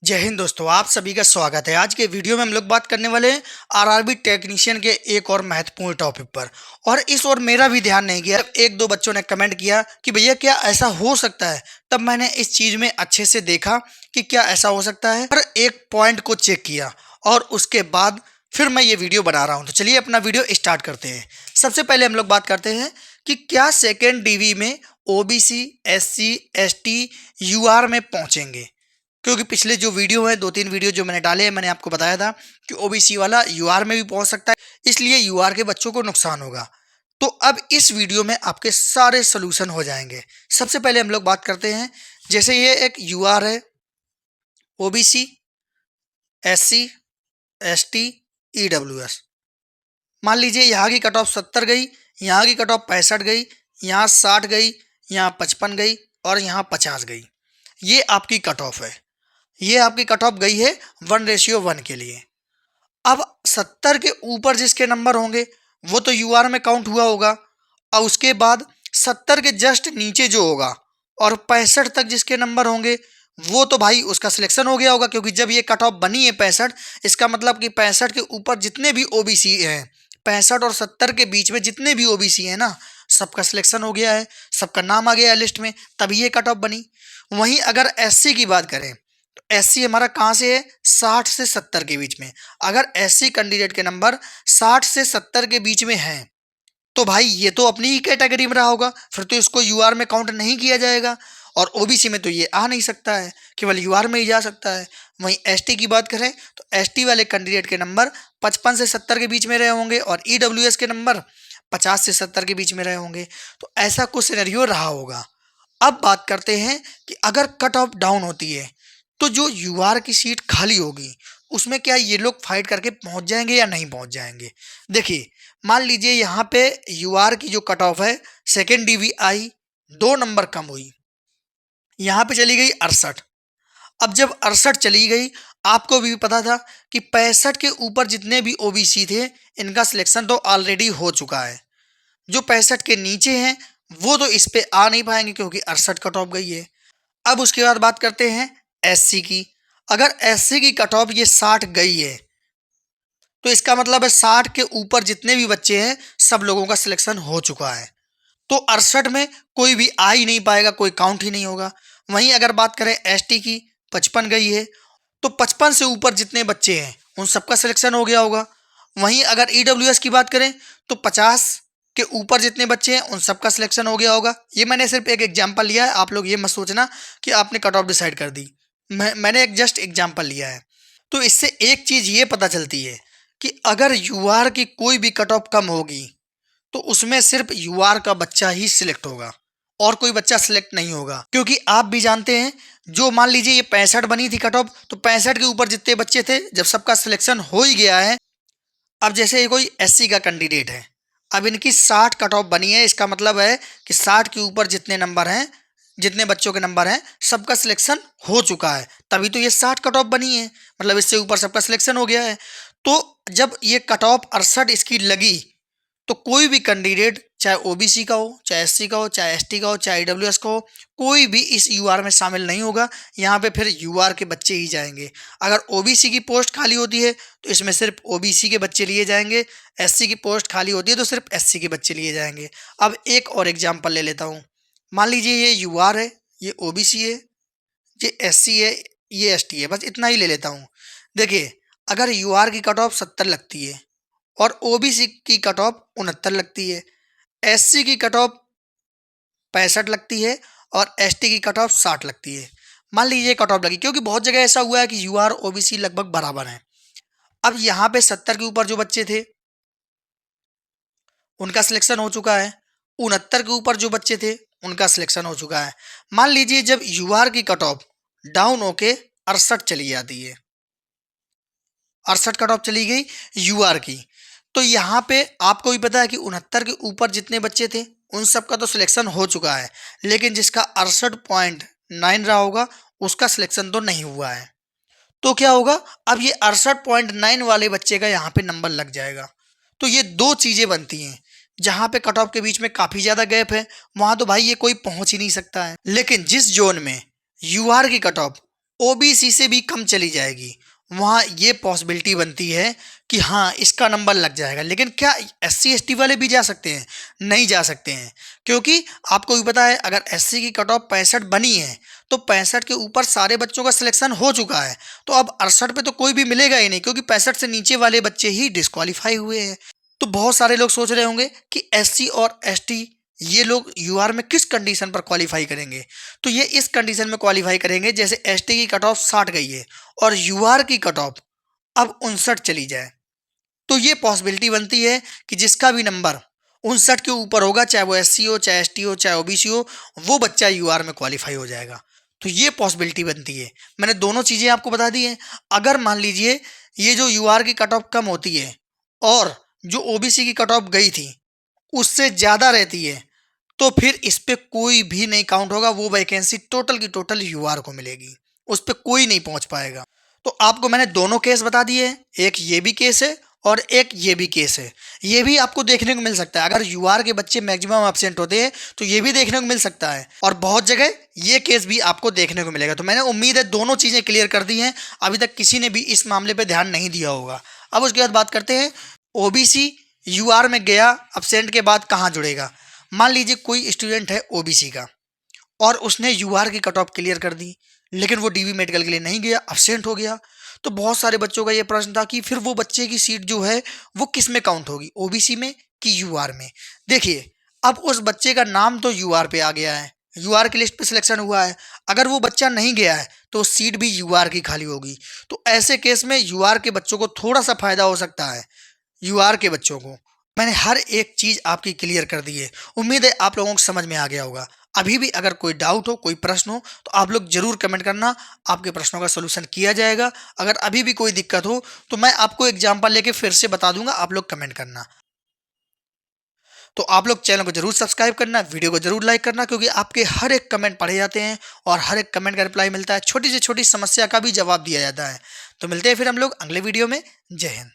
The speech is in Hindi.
जय हिंद दोस्तों, आप सभी का स्वागत है। आज के वीडियो में हम लोग बात करने वाले हैं आरआरबी टेक्नीशियन के एक और महत्वपूर्ण टॉपिक पर। और इस ओर मेरा भी ध्यान नहीं गया। एक दो बच्चों ने कमेंट किया कि भैया क्या ऐसा हो सकता है, तब मैंने इस चीज में अच्छे से देखा कि क्या ऐसा हो सकता है और एक पॉइंट को चेक किया और उसके बाद फिर मैं ये वीडियो बना रहा हूँ। तो चलिए अपना वीडियो स्टार्ट करते हैं। सबसे पहले हम लोग बात करते हैं कि क्या सेकेंड डीवी में ओबीसी, एससी, एसटी, यूआर में पहुंचेंगे। क्योंकि पिछले जो वीडियो है, 2-3 वीडियो जो मैंने डाले हैं, मैंने आपको बताया था कि ओबीसी वाला यूआर में भी पहुंच सकता है, इसलिए यूआर के बच्चों को नुकसान होगा। तो अब इस वीडियो में आपके सारे सोल्यूशन हो जाएंगे। सबसे पहले हम लोग बात करते हैं, जैसे ये एक यूआर है, ओबीसी, एससी, एसटी, ईडब्ल्यूएस। मान लीजिए यहाँ की कट ऑफ 70 गई, यहाँ की कट ऑफ 65 गई, यहाँ 60 गई, यहाँ 55 गई और यहाँ 50 गई। ये आपकी कट ऑफ है। ये आपकी कट ऑफ गई है 1:1 के लिए। अब 70 के ऊपर जिसके नंबर होंगे वो तो यूआर में काउंट हुआ होगा, और उसके बाद 70 के जस्ट नीचे जो होगा और 65 तक जिसके नंबर होंगे वो तो भाई उसका सिलेक्शन हो गया होगा। क्योंकि जब ये कट ऑफ बनी है 65, इसका मतलब कि 65 के ऊपर जितने भी ओबीसी हैं, 65 और 70 के बीच में जितने भी ओबीसी हैं ना, सबका सिलेक्शन हो गया है, सबका नाम आ गया है लिस्ट में, तभी ये कट ऑफ बनी। वहीं अगर एससी की बात करें, एससी हमारा कहाँ से है, 60 से 70 के बीच में। अगर एससी कैंडिडेट के नंबर 60 से 70 के बीच में हैं तो भाई ये तो अपनी ही कैटेगरी में रहा होगा, फिर तो इसको यूआर में काउंट नहीं किया जाएगा। और ओबीसी में तो ये आ नहीं सकता है, केवल यूआर में ही जा सकता है। वहीं एसटी की बात करें तो एसटी वाले कैंडिडेट के नंबर 55 से 70 के बीच में रहे होंगे और ईडब्ल्यूएस के नंबर 50 से 70 के बीच में रहे होंगे। तो ऐसा कुछ सिनेरियो रहा होगा। अब बात करते हैं कि अगर कट ऑफ डाउन होती है तो जो यूआर की सीट खाली होगी उसमें क्या ये लोग फाइट करके पहुंच जाएंगे या नहीं पहुंच जाएंगे। देखिए, मान लीजिए यहाँ पे यूआर की जो कट ऑफ है, सेकेंड डीवी आई, 2 नंबर कम हुई, यहाँ पे चली गई 68। अब जब 68 चली गई, आपको भी पता था कि 65 के ऊपर जितने भी ओबीसी थे इनका सिलेक्शन तो ऑलरेडी हो चुका है। जो 65 के नीचे हैं वो तो इस पे आ नहीं पाएंगे क्योंकि 68 कट ऑफ गई है। अब उसके बाद बात करते हैं एससी की। अगर एससी की कट ऑफ ये 60 गई है तो इसका मतलब है 60 के ऊपर जितने भी बच्चे हैं सब लोगों का सिलेक्शन हो चुका है। तो 68 में कोई भी आ ही नहीं पाएगा, कोई काउंट ही नहीं होगा। वहीं अगर बात करें एसटी की, 55 गई है तो 55 से ऊपर जितने बच्चे हैं उन सबका सिलेक्शन हो गया होगा। वहीं अगर ईडब्ल्यूएस की बात करें तो 50 के ऊपर जितने बच्चे हैं उन सबका सिलेक्शन हो गया होगा। ये मैंने सिर्फ एक एग्जाम्पल लिया है, आप लोग ये मत सोचना कि आपने कट ऑफ डिसाइड कर दी। मैंने एक जस्ट एग्जाम्पल लिया है। तो इससे एक चीज ये पता चलती है कि अगर यूआर की कोई भी कट ऑफ कम होगी तो उसमें सिर्फ यूआर का बच्चा ही सिलेक्ट होगा और कोई बच्चा सिलेक्ट नहीं होगा। क्योंकि आप भी जानते हैं, जो मान लीजिए ये 65 बनी थी कट ऑफ, तो 65 के ऊपर जितने बच्चे थे जब सबका सिलेक्शन हो ही गया है। अब जैसे ये कोई एससी का कैंडिडेट है, अब इनकी 60 कट ऑफ बनी है, इसका मतलब है कि 60 के ऊपर जितने नंबर हैं, जितने बच्चों के नंबर हैं, सबका सिलेक्शन हो चुका है, तभी तो ये 60 कट ऑफ बनी है। मतलब इससे ऊपर सबका सिलेक्शन हो गया है। तो जब ये कट ऑफ 68 इसकी लगी तो कोई भी कैंडिडेट, चाहे ओबीसी का हो, चाहे एससी का हो, चाहे एसटी का हो, चाहे ईडब्ल्यूएस का हो, कोई भी इस यूआर में शामिल नहीं होगा। यहाँ पे फिर यूआर के बच्चे ही जाएंगे। अगर ओबीसी की पोस्ट खाली होती है तो इसमें सिर्फ ओबीसी के बच्चे लिए जाएंगे, एससी की पोस्ट खाली होती है तो सिर्फ एससी के बच्चे लिए जाएंगे। अब एक और एग्जाम्पल ले लेता हूँ। मान लीजिए ये यूआर है, ये ओबीसी है, ये एससी है, ये एसटी है, बस इतना ही ले लेता हूँ। देखिए, अगर यूआर की कट ऑफ 70 लगती है और ओबीसी की कट ऑफ 69 लगती है, एससी की कट ऑफ 65 लगती है और एसटी की कट ऑफ 60 लगती है। मान लीजिए कट ऑफ लगी, क्योंकि बहुत जगह ऐसा हुआ है कि यूआर ओबीसी लगभग बराबर हैं। अब यहाँ पे 70 के ऊपर जो बच्चे थे उनका सिलेक्शन हो चुका है, 69 के ऊपर जो बच्चे थे उनका सिलेक्शन हो चुका है। मान लीजिए जब यूआर की कट ऑफ डाउन होके 68 चली जाती है, 68 कट ऑफ चली गई यूआर की, तो यहाँ पे आपको भी पता है कि 69 के ऊपर जितने बच्चे थे उन सब का तो सिलेक्शन हो चुका है, लेकिन जिसका 68.9 रहा होगा उसका सिलेक्शन तो नहीं हुआ है। तो क्या होगा, अब ये 68.9 वाले बच्चे का यहाँ पे नंबर लग जाएगा। तो ये दो चीजें बनती हैं। जहाँ पे कट ऑफ के बीच में काफी ज्यादा गैप है वहां तो भाई ये कोई पहुंच ही नहीं सकता है। लेकिन जिस जोन में यूआर की कट ऑफ ओबीसी से भी कम चली जाएगी, वहाँ ये पॉसिबिलिटी बनती है कि हाँ इसका नंबर लग जाएगा। लेकिन क्या एससी एसटी वाले भी जा सकते हैं? नहीं जा सकते हैं, क्योंकि आपको भी पता है अगर एससी की कट ऑफ 65 बनी है तो 65 के ऊपर सारे बच्चों का सिलेक्शन हो चुका है, तो अब 68 पे तो कोई भी मिलेगा ही नहीं, क्योंकि 65 से नीचे वाले बच्चे ही डिस्क्वालीफाई हुए हैं। तो बहुत सारे लोग सोच रहे होंगे कि एससी और एसटी ये लोग यूआर में किस कंडीशन पर क्वालिफाई करेंगे। तो ये इस कंडीशन में क्वालिफाई करेंगे जैसे एसटी की कट ऑफ 60 गई है और यूआर की कट ऑफ अब 59 चली जाए, तो ये पॉसिबिलिटी बनती है कि जिसका भी नंबर 59 के ऊपर होगा, चाहे वो एससी हो, चाहे एसटी हो, चाहे ओबीसी हो, वो बच्चा यूआर में क्वालिफाई हो जाएगा। तो ये पॉसिबिलिटी बनती है। मैंने दोनों चीज़ें आपको बता दी हैं। अगर मान लीजिए ये जो यूआर की कट ऑफ कम होती है और जो ओबीसी की कट ऑफ गई थी उससे ज़्यादा रहती है, तो फिर इस पे कोई भी नहीं काउंट होगा, वो वैकेंसी टोटल की टोटल यूआर को मिलेगी, उस पे कोई नहीं पहुंच पाएगा। तो आपको मैंने दोनों केस बता दिए हैं, एक ये भी केस है और एक ये भी केस है। ये भी आपको देखने को मिल सकता है, अगर यूआर के बच्चे मैक्सिमम एब्सेंट होते हैं तो ये भी देखने को मिल सकता है, और बहुत जगह ये केस भी आपको देखने को मिलेगा। तो मैंने उम्मीद है दोनों चीज़ें क्लियर कर दी हैं, अभी तक किसी ने भी इस मामले पर ध्यान नहीं दिया होगा। अब उसके बाद बात करते हैं ओबीसी यूआर में गया एब्सेंट के बाद कहाँ जुड़ेगा। मान लीजिए कोई स्टूडेंट है ओबीसी का और उसने यूआर की कट ऑफ क्लियर कर दी, लेकिन वो डीवी मेडिकल के लिए नहीं गया, अब्सेंट हो गया। तो बहुत सारे बच्चों का ये प्रश्न था कि फिर वो बच्चे की सीट जो है वो किस में काउंट होगी, ओबीसी में कि यूआर में। देखिए अब उस बच्चे का नाम तो यूआर पे आ गया है, यूआर की लिस्ट पे सिलेक्शन हुआ है, अगर वो बच्चा नहीं गया है तो सीट भी यूआर की खाली होगी। तो ऐसे केस में यूआर के बच्चों को थोड़ा सा फायदा हो सकता है। यूआर के बच्चों को मैंने हर एक चीज़ आपकी क्लियर कर दी है, उम्मीद है आप लोगों को समझ में आ गया होगा। अभी भी अगर कोई डाउट हो, कोई प्रश्न हो, तो आप लोग जरूर कमेंट करना, आपके प्रश्नों का सलूशन किया जाएगा। अगर अभी भी कोई दिक्कत हो तो मैं आपको एग्जाम्पल लेके फिर से बता दूंगा, आप लोग कमेंट करना। तो आप लोग चैनल को जरूर सब्सक्राइब करना, वीडियो को जरूर लाइक करना, क्योंकि आपके हर एक कमेंट पढ़े जाते हैं और हर एक कमेंट का रिप्लाई मिलता है, छोटी से छोटी समस्या का भी जवाब दिया जाता है। तो मिलते हैं फिर हम लोग अगले वीडियो में। जय हिंद।